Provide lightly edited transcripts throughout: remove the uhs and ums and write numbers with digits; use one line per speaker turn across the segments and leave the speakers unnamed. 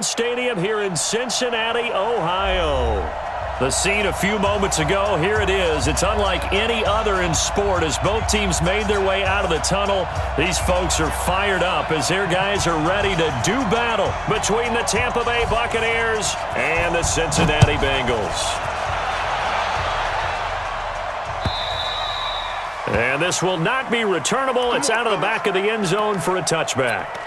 Stadium here in Cincinnati, Ohio. The scene a few moments ago, here it is. It's unlike any other in sport as both teams made their way out of the tunnel. These folks are fired up as their guys are ready to do battle between the Tampa Bay Buccaneers and the Cincinnati Bengals. And this will not be returnable. It's out of the back of the end zone for a touchback.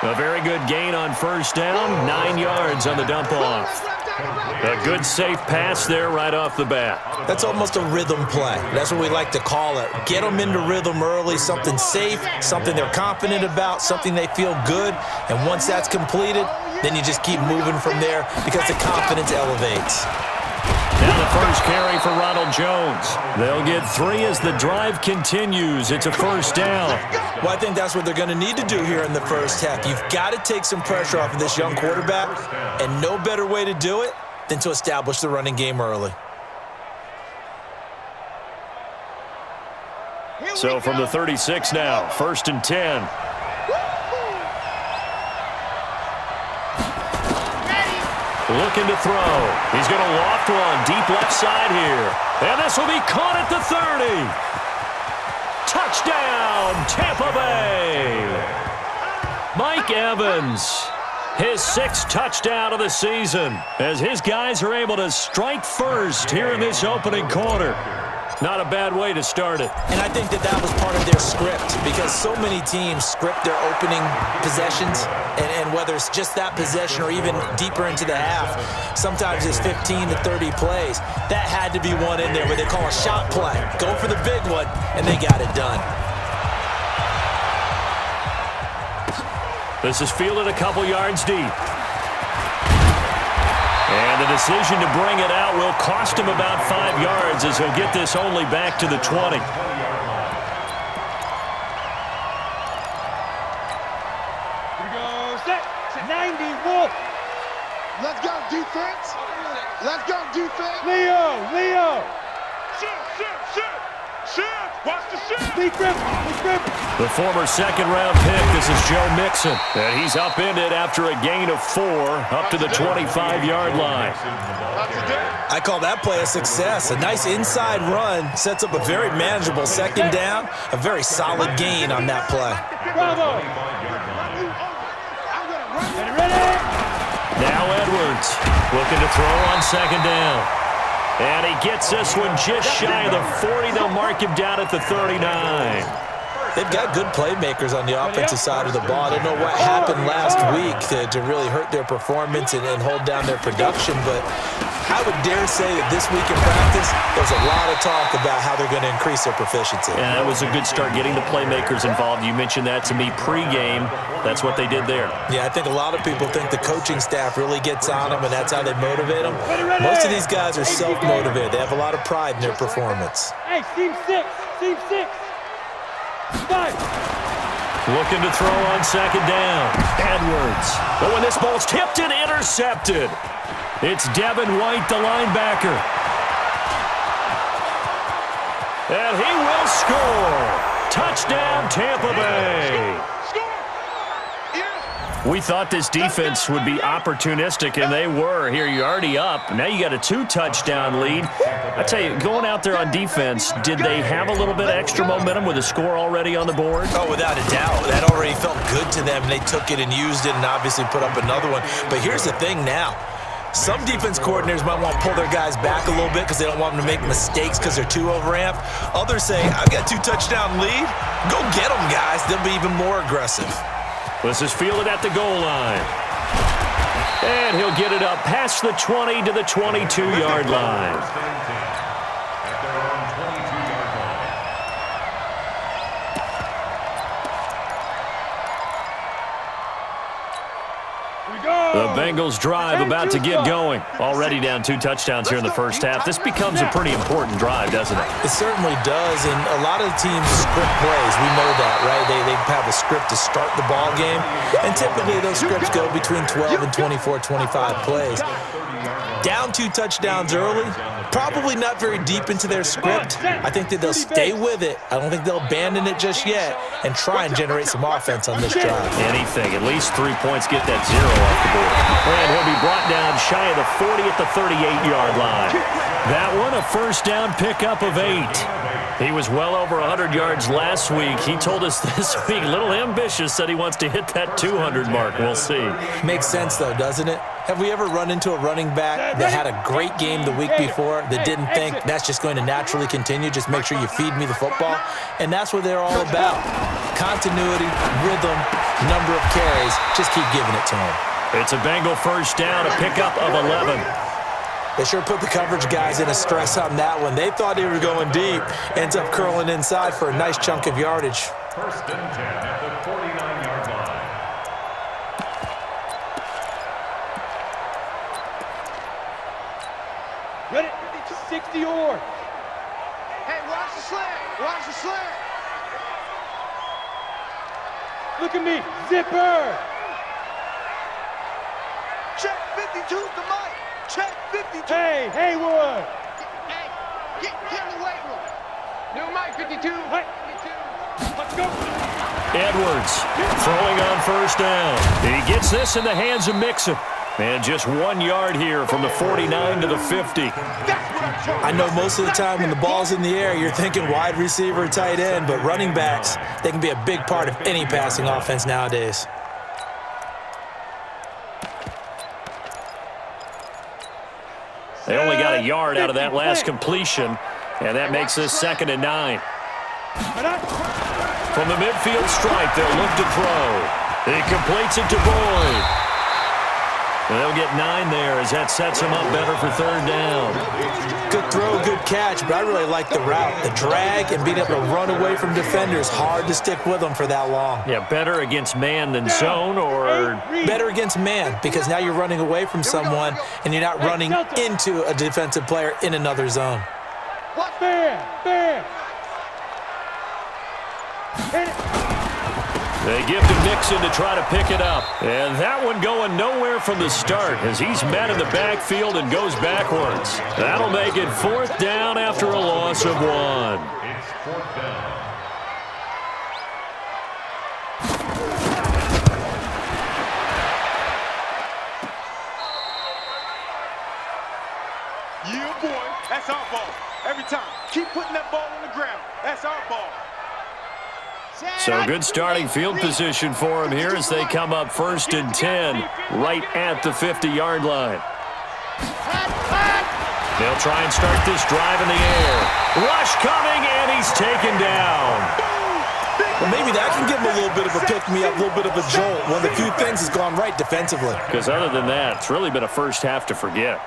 A very good gain on first down, 9 yards on the dump-off. A good, safe pass there right off the bat.
That's almost a rhythm play. That's what we like to call it. Get them into rhythm early, something safe, something they're confident about, something they feel good. And once that's completed, then you just keep moving from there because the confidence elevates.
Now the first carry for Ronald Jones. They'll get 3 as the drive continues. It's a first down.
Well, I think that's what they're going to need to do here in the first half. You've got to take some pressure off of this young quarterback, and no better way to do it than to establish the running game early.
So from the 36 now, 1st and 10. Looking to throw. He's going to loft one deep left side here. And this will be caught at the 30. Touchdown, Tampa Bay. Mike Evans, his 6th touchdown of the season, as his guys are able to strike first here in this opening quarter. Not a bad way to start it.
And I think that was part of their script because so many teams script their opening possessions, and whether it's just that possession or even deeper into the half, sometimes it's 15 to 30 plays. That had to be one in there where they call a shot play. Go for the big one, and they got it done.
This is fielded a couple yards deep. And the decision to bring it out will cost him about 5 yards as he'll get this only back to the 20.
Here we go, set, 90, Wolf.
Let's go, defense. Let's go, defense.
Leo.
Shoot. Watch the shoot.
Big grip.
The former second-round pick, this is Joe Mixon. And he's upended after a gain of 4 up to the 25-yard line.
I call that play a success. A nice inside run sets up a very manageable second down. A very solid gain on that play.
Bravo. Ready.
Now Edwards looking to throw on second down. And he gets this one just shy of the 40. They'll mark him down at the 39.
They've got good playmakers on the offensive side of the ball. I don't know what happened last week to really hurt their performance and hold down their production, but I would dare say that this week in practice, there's a lot of talk about how they're going to increase their proficiency.
And that was a good start getting the playmakers involved. You mentioned that to me pregame. That's what they did there.
Yeah, I think a lot of people think the coaching staff really gets on them, and that's how they motivate them. Most of these guys are self-motivated. They have a lot of pride in their performance.
Hey, team 6. 5.
Looking to throw on second down. Edwards. But when this ball's tipped and intercepted, it's Devin White, the linebacker. And he will score. Touchdown, Tampa Bay. We thought this defense would be opportunistic, and they were. Here, you're already up. Now you got a 2-touchdown lead. I tell you, going out there on defense, did they have a little bit of extra momentum with a score already on the board?
Oh, without a doubt. That already felt good to them. They took it and used it and obviously put up another one. But here's the thing now. Some defense coordinators might want to pull their guys back a little bit because they don't want them to make mistakes because they're too overamped. Others say, I've got a 2-touchdown lead. Go get them, guys. They'll be even more aggressive.
This is fielded at the goal line. And he'll get it up past the 20 to the 22-yard line.
Here we
The Bengals drive about to get going. Already down 2 touchdowns here in the first half. This becomes a pretty important drive, doesn't it?
It certainly does, and a lot of the teams script plays. We know that, right? They have a script to start the ball game, and typically those scripts go between 12 and 24, 25 plays. Down 2 touchdowns early, probably not very deep into their script. I think that they'll stay with it. I don't think they'll abandon it just yet and try and generate some offense on this drive.
Anything. At least 3 points, get that 0 off the board. And he'll be brought down shy of the 40 at the 38-yard line. That one, a first down pickup of 8. He was well over 100 yards last week. He told us this week, a little ambitious, said he wants to hit that 200 mark. We'll see.
Makes sense, though, doesn't it? Have we ever run into a running back that had a great game the week before that didn't think that's just going to naturally continue? Just make sure you feed me the football. And that's what they're all about. Continuity, rhythm, number of carries. Just keep giving it to them.
It's a Bengal first down, a pickup of 11.
They sure put the coverage guys in a stress on that one. They thought they were going deep. Ends up curling inside for a nice chunk of yardage.
First and 10 at the 49-yard line.
Ready? 60 or.
Hey, watch the slant. Watch the slant.
Look at me. Zipper.
Check 52 to Mike. Check 52.
Hey, Haywood.
Hey, get in the weight room. New Mike 52.
Hey.
52.
Let's go.
Edwards throwing on first down. He gets this in the hands of Mixon. And just 1 yard here from the 49 to the 50.
I know most of the time when the ball's in the air, you're thinking wide receiver, tight end, but running backs, they can be a big part of any passing offense nowadays.
They only got a yard out of that last completion, and that makes this 2nd and 9. From the midfield stripe, they'll look to throw. He completes it to Boyd. They'll get 9 there as that sets him up better for 3rd down.
Good throw, good catch, but I really like the route. The drag and being able to run away from defenders, hard to stick with them for that long.
Yeah, better against man than zone, or?
Better against man, because now you're running away from someone and you're not running into a defensive player in another zone.
Fair.
They give to Mixon to try to pick it up. And that one going nowhere from the start as he's met in the backfield and goes backwards. That'll make it 4th down after a loss of 1.
It's 4th down.
Yeah, boy. That's our ball. Every time. Keep putting that ball on the ground. That's our ball.
So good starting field position for him here as they come up 1st and 10 right at the 50-yard line. They'll try and start this drive in the air. Rush coming, and he's taken down.
Well, maybe that can give him a little bit of a pick-me-up, a little bit of a jolt. One of the few things has gone right defensively.
Because other than that, it's really been a first half to forget.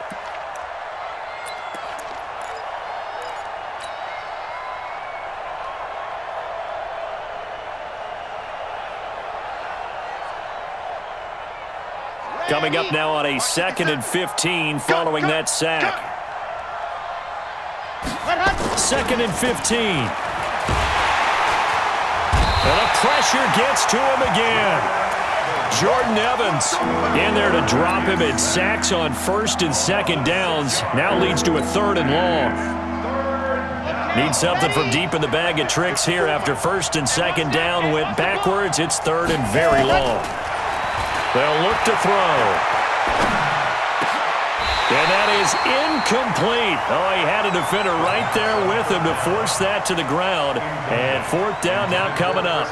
Coming up now on a 2nd and 15 following that sack. 2nd and 15. And the pressure gets to him again. Jordan Evans in there to drop him. It sacks on 1st and 2nd downs. Now leads to a 3rd and long. Need something from deep in the bag of tricks here after 1st and 2nd down. Went backwards. It's 3rd and very long. They'll look to throw. And that is incomplete. Oh, he had a defender right there with him to force that to the ground. And 4th down now coming up.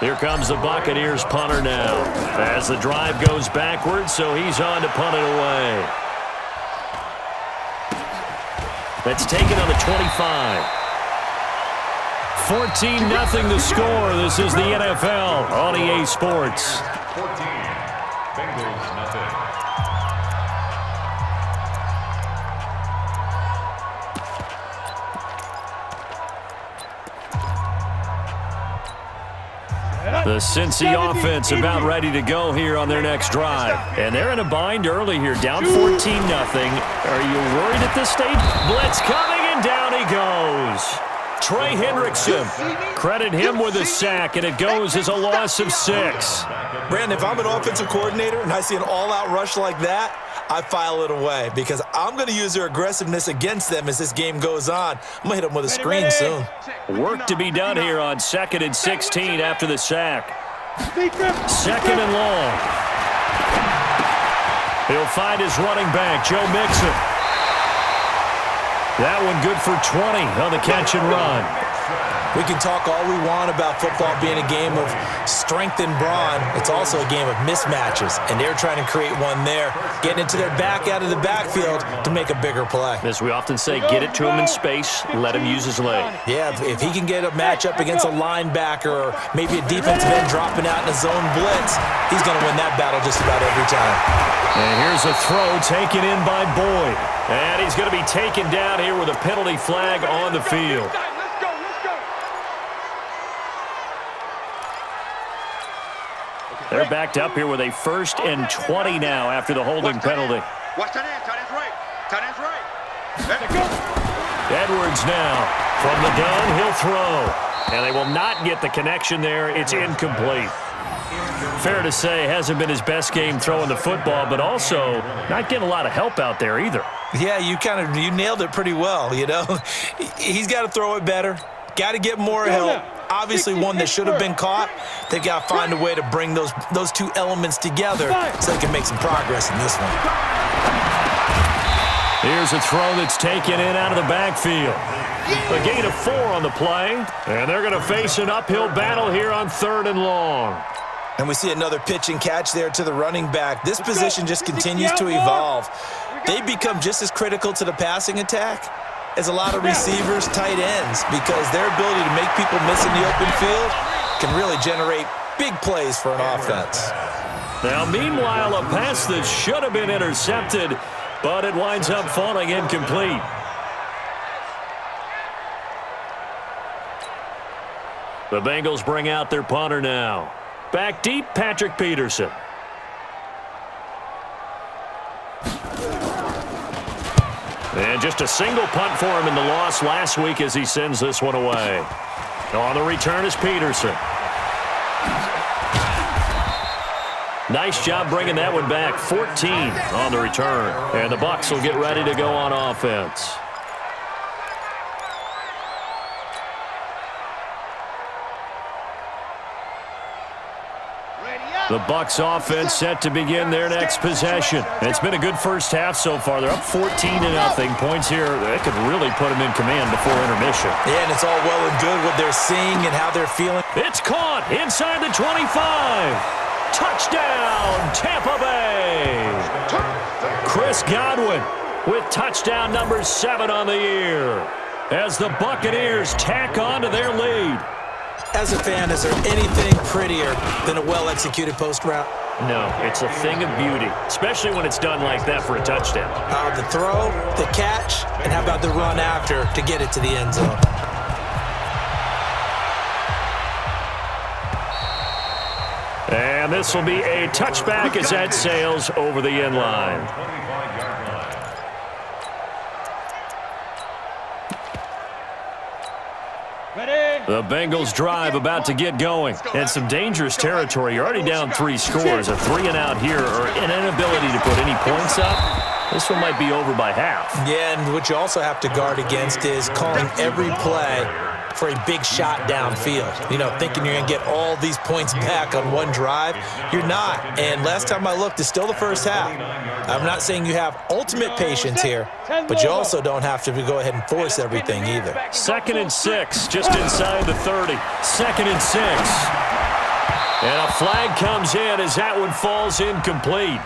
Here comes the Buccaneers punter now. As the drive goes backwards, so he's on to punt it away. That's taken on the 25. 14-0 the score. This is the NFL on EA Sports.
14. Bengals, nothing.
The Cincy offense about ready to go here on their next drive. And they're in a bind early here, down 14-0. Are you worried at this stage? Blitz coming, and down he goes. Trey Hendrickson, credit him with a sack, and it goes as a loss of 6.
Brandon, if I'm an offensive coordinator and I see an all-out rush like that, I file it away because I'm going to use their aggressiveness against them as this game goes on. I'm going to hit them with a screen soon.
Work to be done here on 2nd and 16 after the sack. 2nd and long. He'll find his running back, Joe Mixon. That one good for 20 on the catch and run.
We can talk all we want about football being a game of strength and brawn. It's also a game of mismatches, and they're trying to create one there, getting into their back out of the backfield to make a bigger play.
As we often say, get it to him in space, let him use his leg.
Yeah, if he can get a matchup against a linebacker or maybe a defensive end dropping out in a zone blitz, he's going to win that battle just about every time.
And here's a throw taken in by Boyd. And he's going to be taken down here with a penalty flag on the field. They're backed up here with a 1st and 20 now after the holding penalty.
Watch tight end. Tight end's right. Tight end's right. Let it go.
Edwards now from the gun. He'll throw. And they will not get the connection there. It's incomplete. Fair to say, hasn't been his best game throwing the football, but also not getting a lot of help out there either.
Yeah, you nailed it pretty well, you know. He's got to throw it better. Got to get more help. Obviously one that should have been caught. They've got to find a way to bring those two elements together so they can make some progress in this one.
Here's a throw that's taken in out of the backfield. A gain of 4 on the play, and they're going to face an uphill battle here on 3rd and long.
And we see another pitch and catch there to the running back. This position just continues to evolve. They become just as critical to the passing attack as a lot of receivers, tight ends, because their ability to make people miss in the open field can really generate big plays for an offense.
Now, meanwhile, a pass that should have been intercepted, but it winds up falling incomplete. The Bengals bring out their punter now. Back deep, Patrick Peterson. And just a single punt for him in the loss last week as he sends this one away. On the return is Peterson. Nice job bringing that one back. 14 on the return. And the Bucs will get ready to go on offense. The Bucs offense set to begin their next possession. It's been a good first half so far. They're up 14-0. Points here that could really put them in command before intermission.
Yeah, and it's all well and good what they're seeing and how they're feeling.
It's caught inside the 25. Touchdown, Tampa Bay. Chris Godwin with touchdown number 7 on the year as the Buccaneers tack on to their lead.
As a fan, is there anything prettier than a well-executed post route?
No, it's a thing of beauty, especially when it's done like that for a touchdown.
The throw, the catch, and how about the run after to get it to the end zone?
And this will be a touchback as that sails over the end line. The Bengals drive about to get going. And some dangerous territory. You're already down 3 scores. A 3-and-out here or an inability to put any points up. This one might be over by half.
Yeah, and what you also have to guard against is calling every play for a big shot downfield. You know, thinking you're going to get all these points back on one drive. You're not. And last time I looked, it's still the first half. I'm not saying you have ultimate patience here, but you also don't have to go ahead and force everything either.
2nd and 6, just inside the 30. 2nd and 6. And a flag comes in as that one falls incomplete.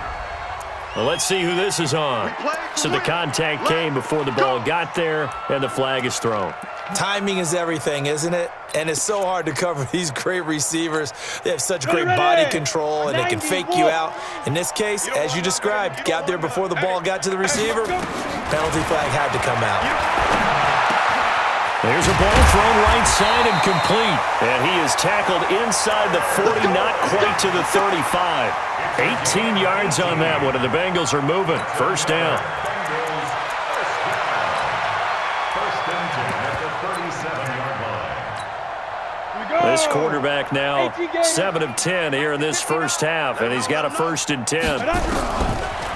Well, let's see who this is on. So the contact came before the ball got there, and the flag is thrown.
Timing is everything, isn't it? And it's so hard to cover these great receivers. They have such great body control, and they can fake you out. In this case, as you described, got there before the ball got to the receiver. Penalty flag had to come out.
There's a ball thrown right side and complete. And he is tackled inside the 40, not quite to the 35. 18 yards on that one, and the Bengals are moving. First down.
First and 10 at the 37-yard line.
This quarterback now 7 of 10 here in this first half, and he's got a 1st and 10.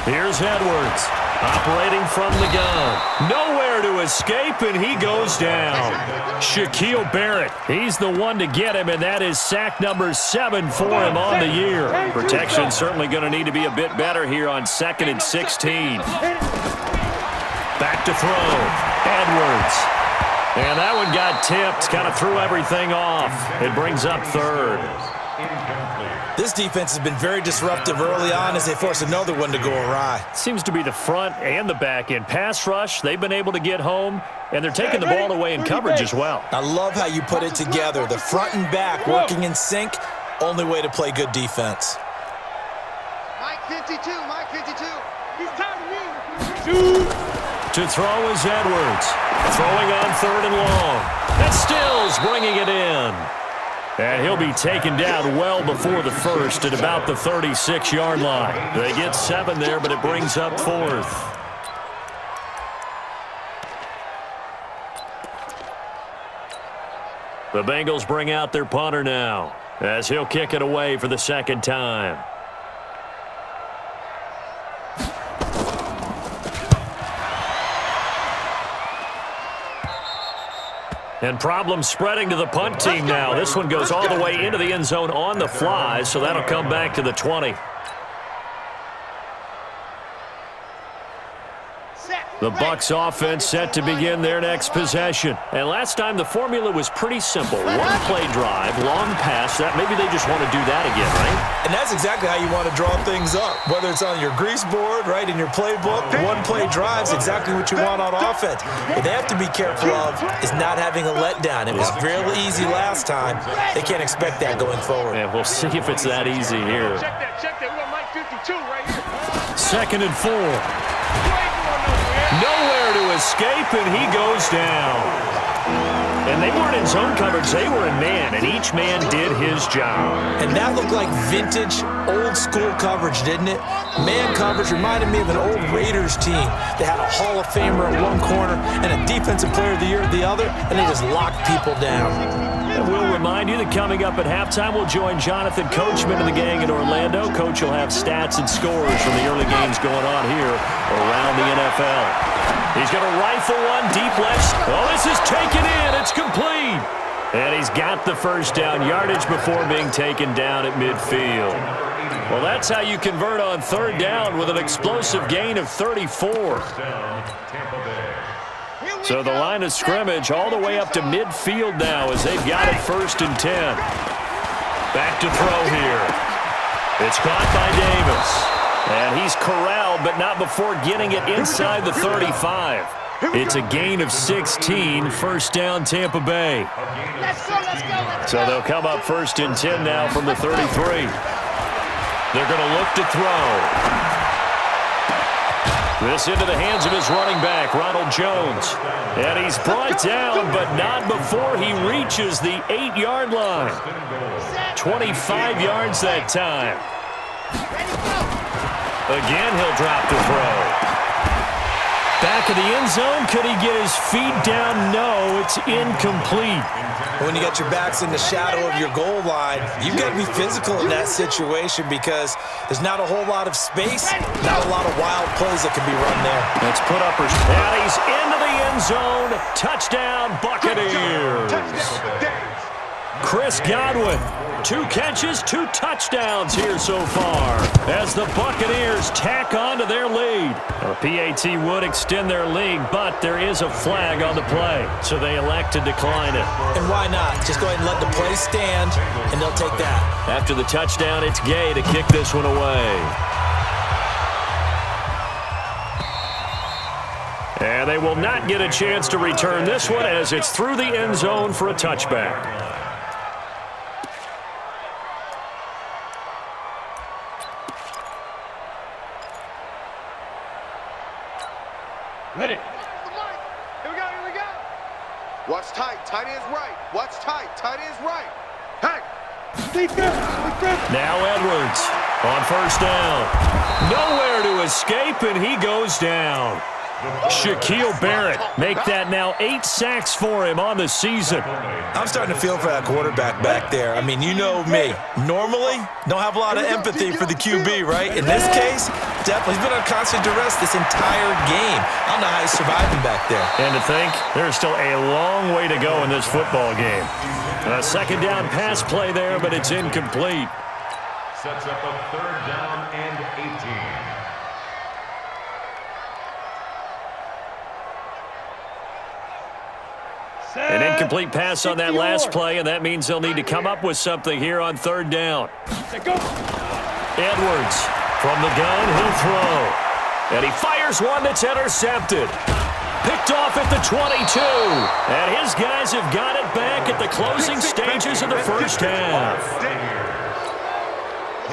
Here's Edwards, operating from the gun. Nowhere to escape, and he goes down. Shaquille Barrett, he's the one to get him, and that is sack number 7 for him on the year. Protection certainly going to need to be a bit better here on 2nd and 16. Back to throw. Edwards. And that one got tipped, kind of threw everything off. It brings up 3rd.
This defense has been very disruptive early on as they force another one to go awry.
Seems to be the front and the back end. Pass rush, they've been able to get home, and they're taking the ball away in coverage as well.
I love how you put it together. The front and back working in sync, only way to play good defense.
Mike 52, Mike 52. He's tired of me.
To throw is Edwards. Throwing on 3rd and long. And Stills bringing it in. And he'll be taken down well before the 1st at about the 36-yard line. They get 7 there, but it brings up 4th. The Bengals bring out their punter now as he'll kick it away for the 2nd time. And problems spreading to the punt team now. This one goes all the way into the end zone on the fly, so that'll come back to the 20. The Bucs offense set to begin their next possession. And last time the formula was pretty simple. One play drive, long pass. That maybe they just want to do that again, right?
And that's exactly how you want to draw things up. Whether it's on your grease board, right, in your playbook, one play drive's exactly what you want on offense. What they have to be careful of is not having a letdown. It was real easy last time. They can't expect that going forward.
And we'll see if it's that easy here.
Check that. We got Mike 52 right here.
2nd and 4. Nowhere to escape, and he goes down. And they weren't in zone coverage. They were in man, and each man did his job.
And that looked like vintage, old-school coverage, didn't it? Man coverage reminded me of an old Raiders team. They had a Hall of Famer at one corner and a Defensive Player of the Year at the other, and they just locked people down.
And we'll remind you that coming up at halftime, we'll join Jonathan Coachman and the gang in Orlando. Coach will have stats and scores from the early games going on here around the NFL. He's going to rifle one deep left. Oh, this is taken in. It's complete. And he's got the first down yardage before being taken down at midfield. Well, that's how you convert on 3rd down with an explosive gain of 34. So the line of scrimmage all the way up to midfield now as they've got it 1st and 10. Back to throw here. It's caught by Davis. And he's corralled, but not before getting it inside the 35. It's a gain of 16, 1st down Tampa Bay.
Let's go.
So they'll come up 1st and 10 now from the 33. They're going to look to throw. This into the hands of his running back, Ronald Jones. And he's brought down, but not before he reaches the 8-yard line. 25 yards that time. Again, he'll drop the throw. Back of the end zone, could he get his feet down? No, it's incomplete.
When you got your backs in the shadow of your goal line, you've got to be physical in that situation because there's not a whole lot of space, not a lot of wild plays that can be run there.
Let's put up our patties into the end zone. Touchdown, Buccaneers. Chris Godwin, 2 catches, 2 touchdowns here so far as the Buccaneers tack on to their lead. A PAT would extend their lead, but there is a flag on the play, so they elect to decline it.
And why not? Just go ahead and let the play stand, and they'll take that.
After the touchdown, it's Gay to kick this one away. And they will not get a chance to return this one as it's through the end zone for a touchback.
Ready. Here we go. Watch tight. Tight end's right. Watch tight. Tight end's right. Hey!
Now Edwards on first down. Nowhere to escape, and he goes down. Shaquille Barrett make that now 8 sacks for him on the season.
I'm starting to feel for that quarterback back there. I mean, you know me. Normally, don't have a lot of empathy for the QB, right? In this case, definitely he's been on constant duress this entire game. I don't know how he's surviving back there.
And to think, there's still a long way to go in this football game. A second down pass play there, but it's incomplete.
Sets up a 3rd down and 18.
An incomplete pass on that last play, and that means they'll need to come up with something here on 3rd down. Edwards from the gun, he'll throw. And he fires one that's intercepted. Picked off at the 22. And his guys have got it back at the closing stages of the first half.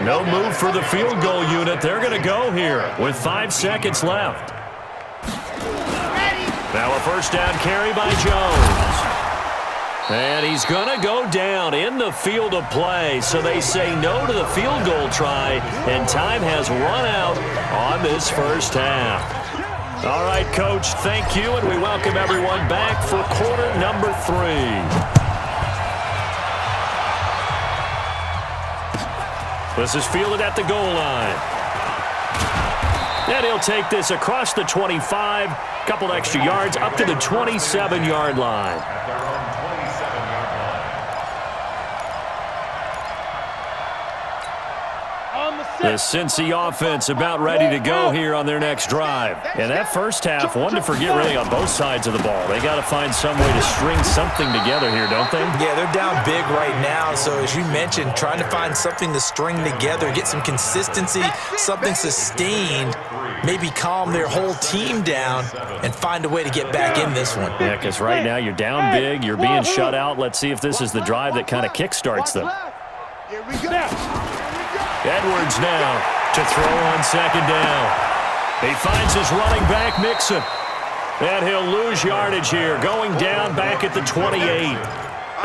No move for the field goal unit. They're going to go here with 5 seconds left. Now a first down carry by Jones. And he's going to go down in the field of play. So they say no to the field goal try, and time has run out on this first half. All right, Coach, thank you, and we welcome everyone back for quarter number 3. This is fielded at the goal line. And he'll take this across the 25, couple extra yards, up to the 27-yard line.
At their own 27-yard line.
The Cincy offense about ready to go here on their next drive. And that first half, one to forget really on both sides of the ball. They got to find some way to string something together here, don't they?
Yeah, they're down big right now. So as you mentioned, trying to find something to string together, get some consistency, something sustained, maybe calm their whole team down and find a way to get back in this one.
Yeah, because right now you're down big, you're being shut out. Let's see if this is the drive that kind of kickstarts them.
Here we go.
Edwards now to throw on second down. He finds his running back, Mixon. And he'll lose yardage here, going down back at the 28.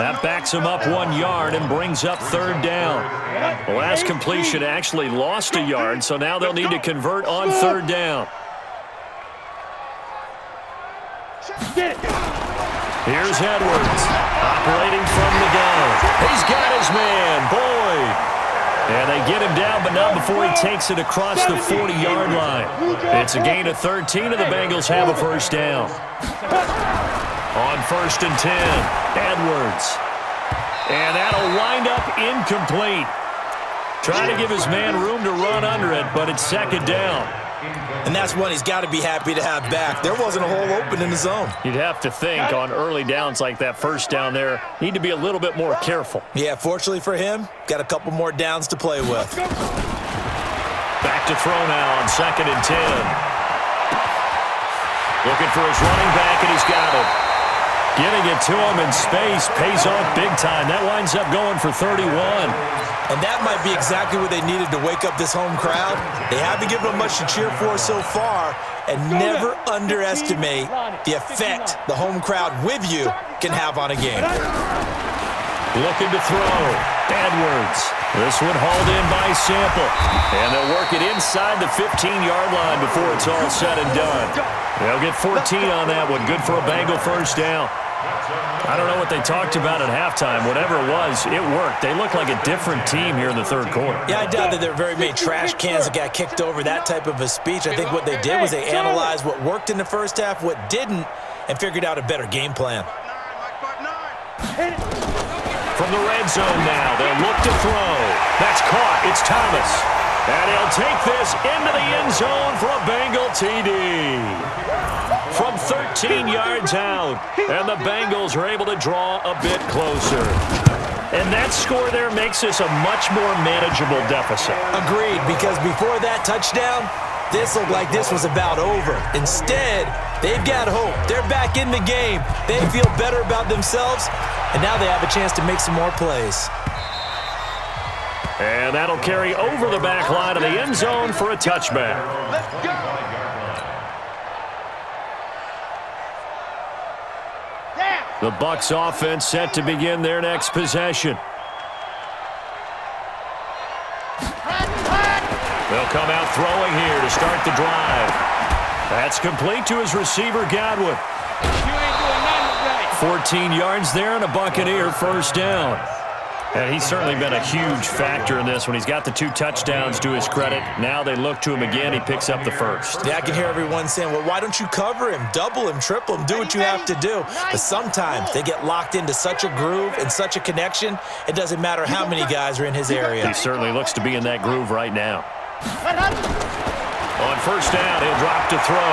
That backs him up 1 yard and brings up 3rd down. The last completion actually lost a yard, so now they'll need to convert on 3rd down. Here's Edwards, operating from the gun. He's got his man, Boyd. And they get him down, but not before he takes it across the 40-yard line. It's a gain of 13, and the Bengals have a first down. On 1st and 10, Edwards. And that'll wind up incomplete. Trying to give his man room to run under it, but it's 2nd down.
And that's one he's got to be happy to have back. There wasn't a hole open in the zone.
You'd have to think on early downs like that first down there, need to be a little bit more careful.
Yeah, fortunately for him, got a couple more downs to play with.
Back to throw now on 2nd and 10. Looking for his running back, and he's got it. Getting it to him in space pays off big time. That winds up going for 31.
And that might be exactly what they needed to wake up this home crowd. They haven't given them much to cheer for so far, and never underestimate the effect the home crowd with you can have on a game.
Looking to throw. Edwards. This one hauled in by Sample. And they'll work it inside the 15-yard line before it's all said and done. They'll get 14 on that one. Good for a Bengal first down. I don't know what they talked about at halftime. Whatever it was, it worked. They look like a different team here in the 3rd quarter.
Yeah, I doubt that there are very many trash cans that got kicked over, that type of a speech. I think what they did was they analyzed what worked in the first half, what didn't, and figured out a better game plan.
From the red zone now, they'll look to throw. That's caught. It's Thomas. And he'll take this into the end zone for a Bengal TD. From 13 yards out, and the Bengals are able to draw a bit closer. And that score there makes this a much more manageable deficit.
Agreed, because before that touchdown, this looked like this was about over. Instead, they've got hope. They're back in the game. They feel better about themselves, and now they have a chance to make some more plays.
And that'll carry over the back line of the end zone for a touchback.
Let's go. Yeah.
The Bucs offense set to begin their next possession. They'll come out throwing here to start the drive. That's complete to his receiver, Godwin. 14 yards there and a Buccaneer first down. And he's certainly been a huge factor in this when he's got the 2 touchdowns to his credit. Now they look to him again. He picks up the first.
Yeah, I can hear everyone saying, well, why don't you cover him, double him, triple him, do what you have to do. But sometimes they get locked into such a groove and such a connection, it doesn't matter how many guys are in his area.
He certainly looks to be in that groove right now. On first down, he'll drop to throw.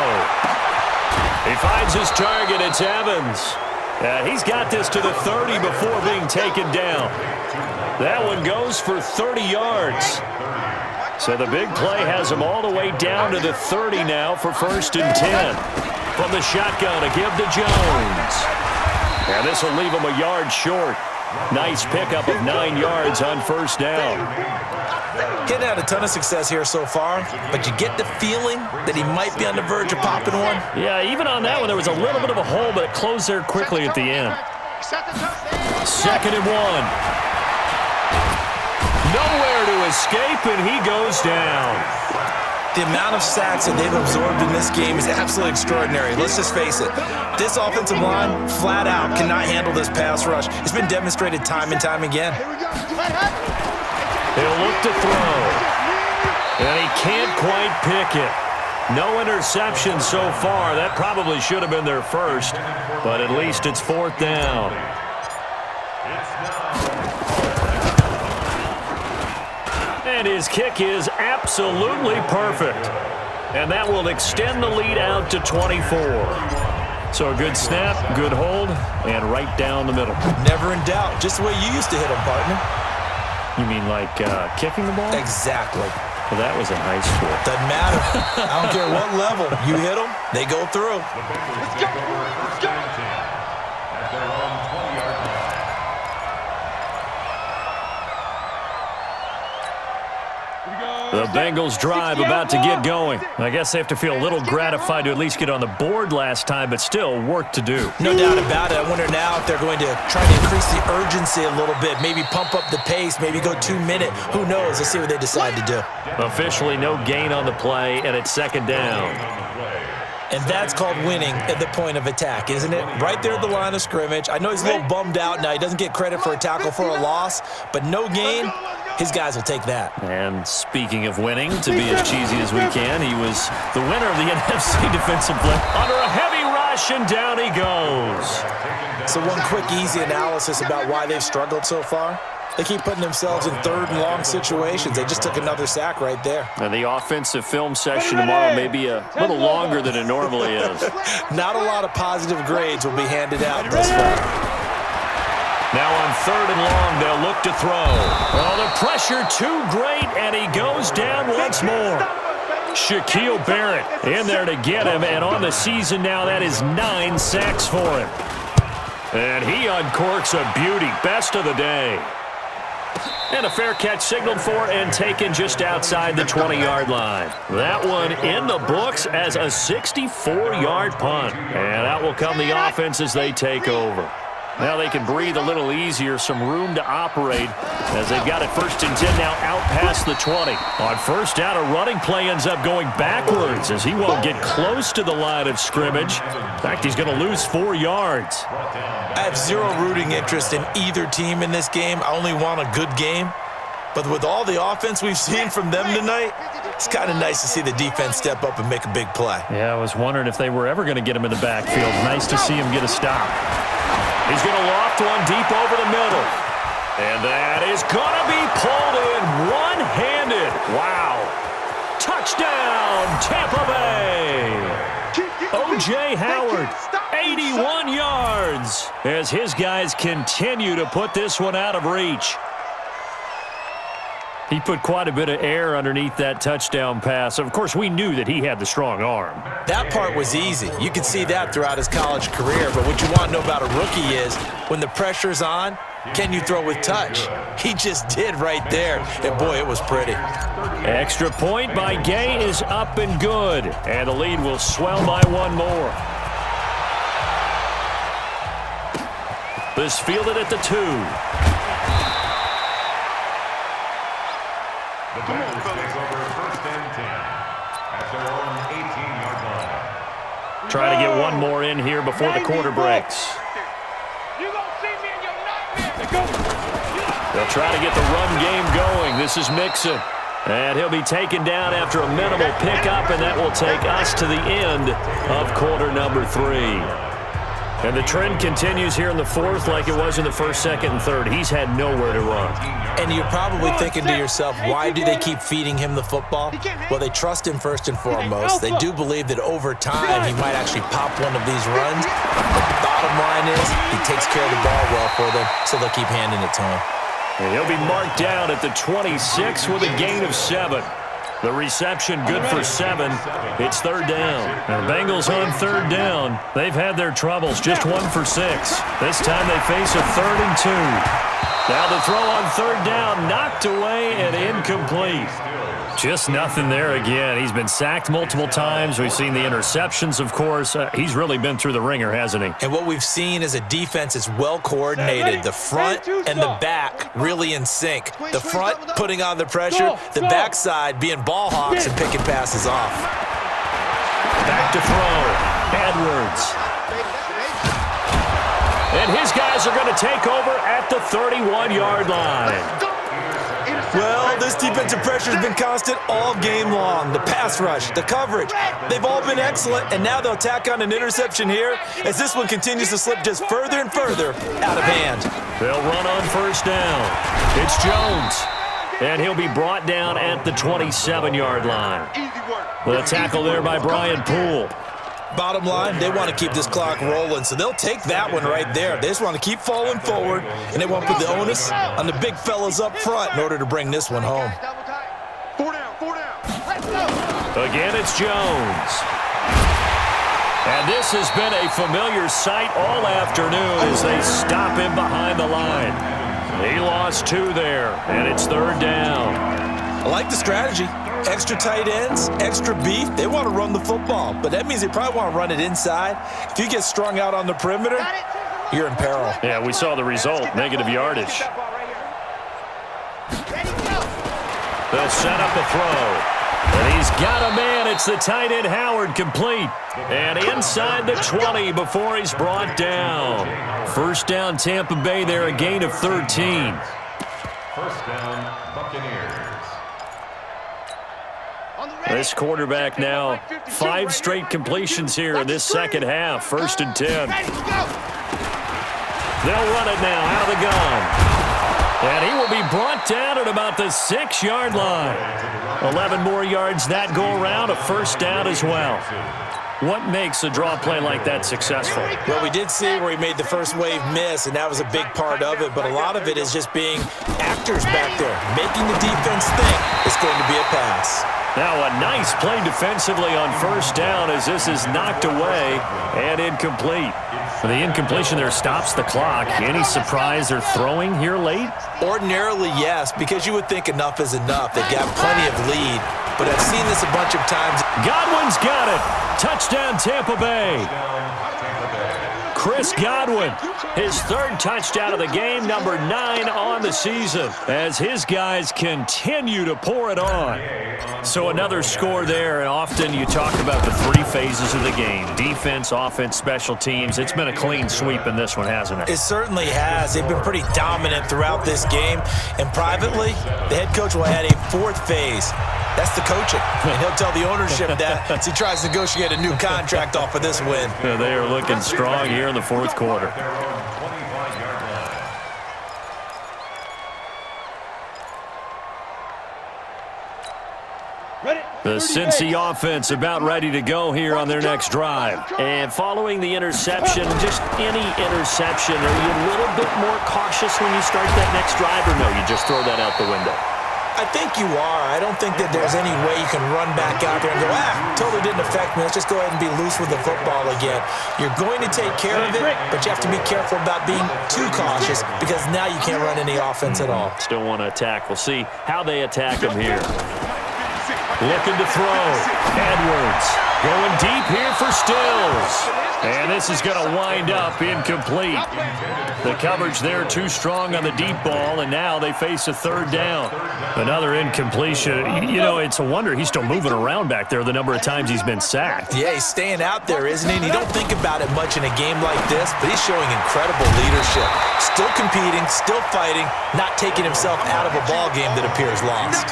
He finds his target. It's Evans. He's got this to the 30 before being taken down. That one goes for 30 yards. So the big play has him all the way down to the 30 now for first and 10. From the shotgun, a give to Jones. And this will leave him a yard short. Nice pickup of 9 yards on first down.
Getting had a ton of success here so far, but you get the feeling that he might be on the verge of popping one.
Yeah, even on that one, there was a little bit of a hole, but it closed there quickly at the end. Second and 1. Nowhere to escape, and he goes down.
The amount of sacks that they've absorbed in this game is absolutely extraordinary. Let's just face it. This offensive line, flat out, cannot handle this pass rush. It's been demonstrated time and time again.
He'll look to throw. And he can't quite pick it. No interception so far. That probably should have been their first, but at least it's fourth down. And his kick is absolutely perfect. And that will extend the lead out to 24. So a good snap, good hold, and right down the middle.
Never in doubt. Just the way you used to hit them, partner.
You mean like kicking the ball?
Exactly.
Well, that was in high school.
Doesn't matter. I don't care what level. You hit them, they go through.
Let's go. Let's go. At their own 20-yard line.
The Bengals drive about to get going. I guess they have to feel a little gratified to at least get on the board last time, but still work to do.
No doubt about it. I wonder now if they're going to try to increase the urgency a little bit, maybe pump up the pace, maybe go 2 minute. Who knows? Let's see what they decide to do.
Officially no gain on the play, and it's second down.
And that's called winning at the point of attack, isn't it? Right there at the line of scrimmage. I know he's a little bummed out now. He doesn't get credit for a tackle for a loss, but no gain, his guys will take that.
And speaking of winning, to be as cheesy as we can, he was the winner of the NFC defensive blitz under a heavy rush, and down he goes.
So one quick, easy analysis about why they've struggled so far. They keep putting themselves in third and long situations. They just took another sack right there.
And the offensive film session tomorrow may be a little longer than it normally is.
Not a lot of positive grades will be handed out thus far.
Now on third and long, they'll look to throw. Oh, the pressure too great, and he goes down once more. Shaquille Barrett in there to get him, and on the season now, that is 9 sacks for him. And he uncorks a beauty. Best of the day. And a fair catch signaled for and taken just outside the 20-yard line. That one in the books as a 64-yard punt. And out will come the offense as they take over. Now they can breathe a little easier, some room to operate as they've got it first and 10 now out past the 20. On first down, a running play ends up going backwards as he won't get close to the line of scrimmage. In fact, he's going to lose 4 yards.
I have zero rooting interest in either team in this game. I only want a good game. But with all the offense we've seen from them tonight, it's kind of nice to see the defense step up and make a big play.
Yeah, I was wondering if they were ever going to get him in the backfield. Nice to see him get a stop. He's going to loft one deep over the middle. And that is going to be pulled in one-handed. Wow. Touchdown, Tampa Bay. O.J. Howard, 81 yards as his guys continue to put this one out of reach. He put quite a bit of air underneath that touchdown pass. Of course, we knew that he had the strong arm.
That part was easy. You could see that throughout his college career. But what you want to know about a rookie is when the pressure's on, can you throw with touch? He just did right there. And, boy, it was pretty.
Extra point by Gay is up and good. And the lead will swell by one more. This fielded at the 2.
The Bengals take over 1st and 10 at their own 18-yard line.
Try to get one more in here before the quarter breaks. They'll try to get the run game going. This is Mixon. And he'll be taken down after a minimal pickup, and that will take us to the end of quarter number 3. And the trend continues here in the 4th like it was in the 1st, 2nd, and 3rd. He's had nowhere to run.
And you're probably thinking to yourself, why do they keep feeding him the football? Well, they trust him first and foremost. They do believe that over time he might actually pop one of these runs. But the bottom line is he takes care of the ball well for them, so they'll keep handing it to him.
And he'll be marked down at the 26 with a gain of 7. The reception good for 7. It's 3rd down. Now, Bengals on 3rd down. They've had their troubles, just 1 for 6. This time they face a 3rd and 2. Now the throw on 3rd down, knocked away and incomplete. Just nothing there again. He's been sacked multiple times. We've seen the interceptions, of course. He's really been through the ringer, hasn't he?
And what we've seen is a defense that's well coordinated. The front and the back really in sync. The front putting on the pressure, the backside being ball hawks and picking passes off.
Back to throw. Edwards. And his guys are going to take over at the 31-yard line.
Well, this defensive pressure has been constant all game long. The pass rush, the coverage, they've all been excellent, and now they'll tack on an interception here as this one continues to slip just further and further out of hand.
They'll run on 1st down. It's Jones, and he'll be brought down at the 27-yard line. The tackle there by Brian Poole.
Bottom line, they want to keep this clock rolling, so they'll take that one right there. They just want to keep falling forward, and they want to put the onus on the big fellas up front in order to bring this one home.
4 down, 4 down.
Again, it's Jones. And this has been a familiar sight all afternoon as they stop him behind the line. He lost 2 there, and it's 3rd down.
I like the strategy. Extra tight ends, extra beef. They want to run the football, but that means they probably want to run it inside. If you get strung out on the perimeter, you're in peril.
Yeah, we saw the result, negative yardage. They'll set up a throw. And he's got a man. It's the tight end Howard, complete. And inside the 20 before he's brought down. 1st down Tampa Bay there, a gain of 13.
1st down, Buccaneers.
This quarterback now 5 straight completions here in this 2nd half. 1st and 10. They'll run it now out of the gun. And he will be brought down at about the 6-yard line. 11 more yards that go around, a 1st down as well. What makes a draw play like that successful?
Well, we did see where he made the first wave miss, and that was a big part of it. But a lot of it is just being actors back there, making the defense think it's going to be a pass.
Now a nice play defensively on 1st down as this is knocked away and incomplete. The incompletion there stops the clock. Any surprise they're throwing here late?
Ordinarily, yes, because you would think enough is enough. They've got plenty of lead, but I've seen this a bunch of times.
Godwin's got it. Touchdown, Tampa Bay. Chris Godwin, his 3rd touchdown of the game, number 9 on the season, as his guys continue to pour it on. So another score there, and often you talk about the 3 phases of the game: defense, offense, special teams. It's been a clean sweep in this one, hasn't it?
It certainly has. They've been pretty dominant throughout this game, and privately, the head coach will add a 4th phase. That's the coaching, and he'll tell the ownership that as he tries to negotiate a new contract off of this win.
They are looking strong here in the 4th quarter. The Cincy offense about ready to go here on their next drive. And following the interception, just any interception, are you a little bit more cautious when you start that next drive, or no, you just throw that out the window?
I think you are. I don't think that there's any way you can run back out there and go, totally didn't affect me. Let's just go ahead and be loose with the football again. You're going to take care of it, but you have to be careful about being too cautious because now you can't run any offense at all.
Still want to attack. We'll see how they attack him here. Looking to throw. Edwards going deep here for Stills. And this is going to wind up incomplete. The coverage there too strong on the deep ball, and now they face a third down. Another incompletion. You know, it's a wonder he's still moving around back there the number of times he's been sacked.
Yeah, he's staying out there, isn't he? And you don't think about it much in a game like this, but he's showing incredible leadership. Still competing, still fighting, not taking himself out of a ball game that appears lost.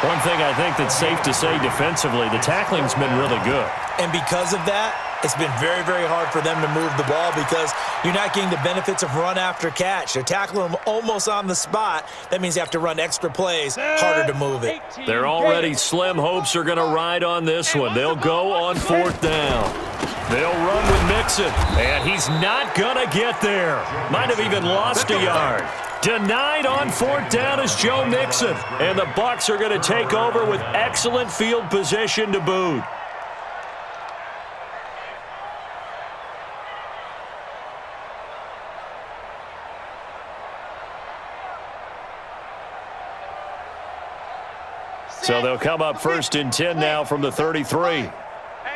One thing I think that's safe to say defensively, the tackling's been really good.
And because of that, it's been very, very hard for them to move the ball because you're not getting the benefits of run after catch. They're tackling them almost on the spot. That means you have to run extra plays, harder to move it.
They're already slim hopes are going to ride on this one. They'll go on fourth down. They'll run with Mixon, and he's not going to get there. Might have even lost a yard. Denied on fourth down is Joe Mixon, and the Bucs are going to take over with excellent field position to boot. So they'll come up first and 10 now from the 33.
Hey,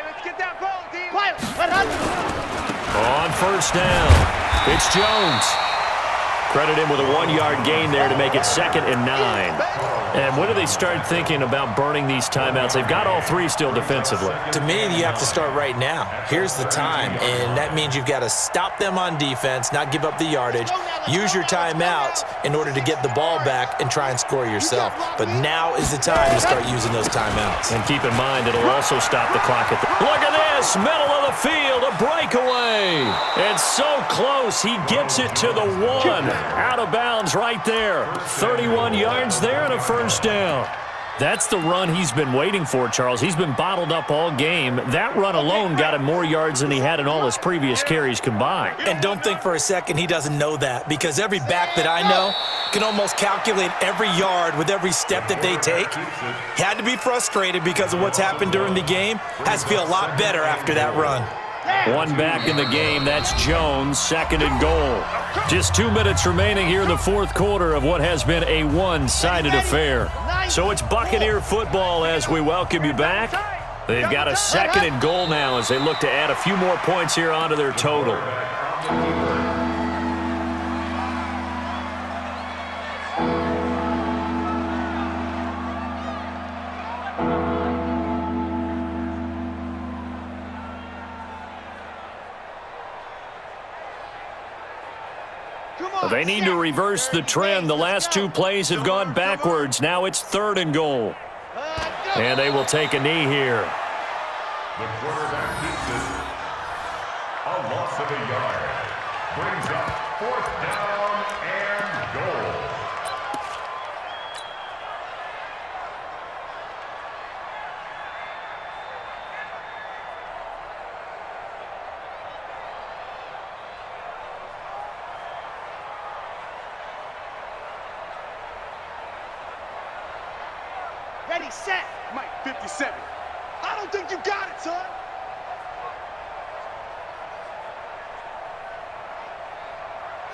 let's get that ball, D.
On first down, it's Jones. Credit him with a 1-yard gain there to make it 2nd and 9. And when do they start thinking about burning these timeouts? They've got all 3 still defensively.
To me, you have to start right now. Here's the time, and that means you've got to stop them on defense, not give up the yardage, use your timeouts in order to get the ball back and try and score yourself. But now is the time to start using those timeouts.
And keep in mind, it'll also stop the clock at the... Look at this, middle of the field, a breakaway. And so close, he gets it to the 1. Out of bounds right there. 31 yards there and a first down. That's the run he's been waiting for, Charles. He's been bottled up all game. That run alone got him more yards than he had in all his previous carries combined.
And don't think for a second he doesn't know that, because every back that I know can almost calculate every yard with every step that they take. He had to be frustrated because of what's happened during the game. Has to feel a lot better after that run.
One back in the game, that's Jones, 2nd and goal. Just 2 minutes remaining here in the fourth quarter of what has been a one-sided affair. So it's Buccaneer football as we welcome you back. They've got a 2nd and goal now as they look to add a few more points here onto their total. They need to reverse the trend. The last 2 plays have gone backwards. Now it's 3rd and goal. And they will take a knee here.
The quarterback keeps it. A loss of a yard. Brings up 4th down and goal.
Ready, set.
Mike, 57.
I don't think you got it, son.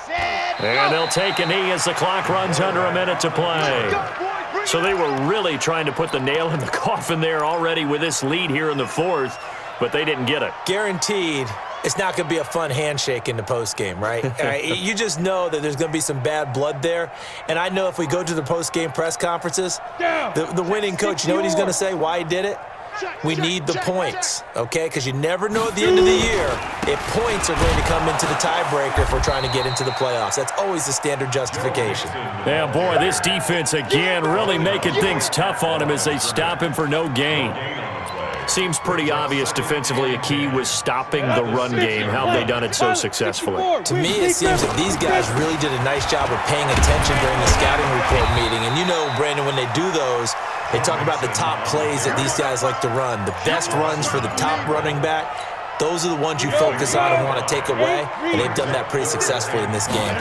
Set.
And they'll take a knee as the clock runs under a minute to play. So they were really trying to put the nail in the coffin there already with this lead here in the fourth, but they didn't get it.
Guaranteed it's not going to be a fun handshake in the postgame, right? You just know that there's going to be some bad blood there. And I know if we go to the postgame press conferences, the winning coach, you know what he's going to say, why he did it? We need the points, okay? Because you never know at the end of the year if points are going to come into the tiebreaker if we're trying to get into the playoffs. That's always the standard justification.
Yeah, boy, this defense again really making things tough on him as they stop him for no gain. Seems pretty obvious defensively a key was stopping the run game. How have they done it so successfully?
To me, it seems that these guys really did a nice job of paying attention during the scouting report meeting. And you know, Brandon, when they do those, they talk about the top plays that these guys like to run. The best runs for the top running back, those are the ones you focus on and want to take away. And they've done that pretty successfully in this game.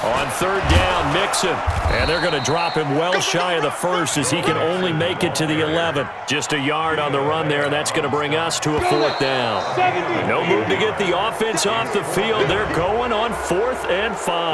On 3rd down, Mixon. And they're going to drop him well shy of the first as he can only make it to the 11. Just a yard on the run there, and that's going to bring us to a 4th down. No move to get the offense off the field. They're going on 4th and 5.